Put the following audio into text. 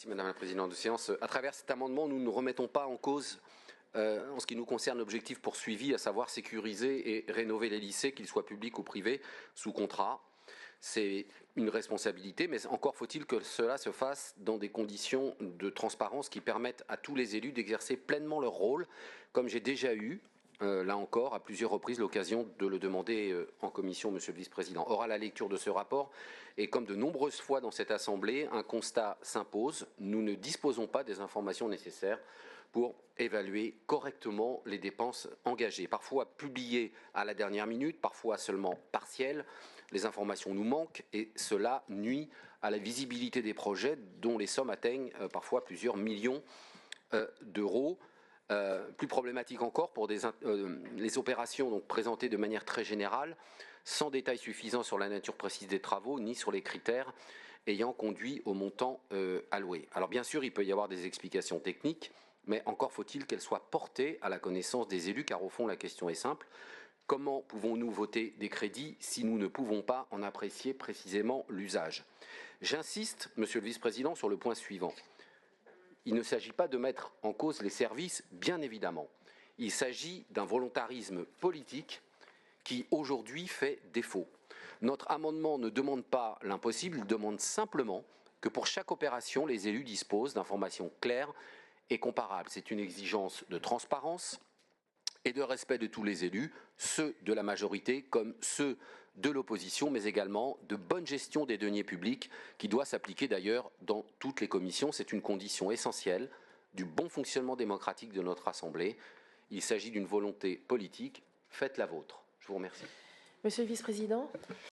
Merci Madame la Présidente de séance. À travers cet amendement, nous ne remettons pas en cause, en ce qui nous concerne, l'objectif poursuivi, à savoir sécuriser et rénover les lycées, qu'ils soient publics ou privés, sous contrat. C'est une responsabilité, mais encore faut-il que cela se fasse dans des conditions de transparence qui permettent à tous les élus d'exercer pleinement leur rôle, comme j'ai déjà eu, là encore, à plusieurs reprises, l'occasion de le demander en commission, Monsieur le Vice-président. Or, à la lecture de ce rapport, et comme de nombreuses fois dans cette Assemblée, un constat s'impose. Nous ne disposons pas des informations nécessaires pour évaluer correctement les dépenses engagées. Parfois publiées à la dernière minute, parfois seulement partielles. Les informations nous manquent et cela nuit à la visibilité des projets dont les sommes atteignent parfois plusieurs millions d'euros. Plus problématique encore pour les opérations donc présentées de manière très générale, sans détails suffisants sur la nature précise des travaux, ni sur les critères ayant conduit au montant alloué. Alors bien sûr, il peut y avoir des explications techniques, mais encore faut-il qu'elles soient portées à la connaissance des élus, car au fond, la question est simple. Comment pouvons-nous voter des crédits si nous ne pouvons pas en apprécier précisément l'usage? J'insiste, Monsieur le Vice-président, sur le point suivant. Il ne s'agit pas de mettre en cause les services, bien évidemment. Il s'agit d'un volontarisme politique qui, aujourd'hui, fait défaut. Notre amendement ne demande pas l'impossible, il demande simplement que pour chaque opération, les élus disposent d'informations claires et comparables. C'est une exigence de transparence et de respect de tous les élus, ceux de la majorité comme ceux de l'opposition, mais également de bonne gestion des deniers publics, qui doit s'appliquer d'ailleurs dans toutes les commissions. C'est une condition essentielle du bon fonctionnement démocratique de notre Assemblée. Il s'agit d'une volonté politique. Faites la vôtre. Je vous remercie. Monsieur le Vice-président.